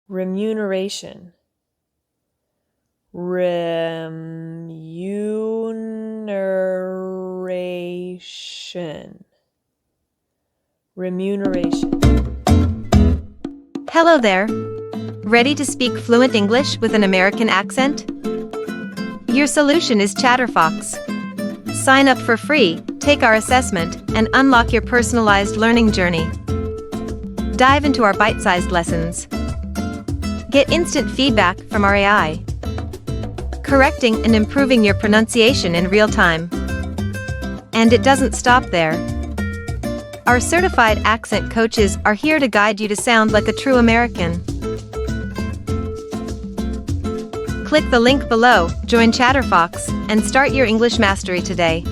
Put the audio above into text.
remuneration, remuneration, remuneration. Hello there. Ready to speak fluent English with an American accent? Your solution is ChatterFox. Sign up for free, take our assessment, and unlock your personalized learning journey. Dive into our bite-sized lessons. Get instant feedback from our AI, correcting and improving your pronunciation in real time. And it doesn't stop there. Our certified accent coaches are here to guide you to sound like a true American. Click the link below, join ChatterFox, and start your English mastery today.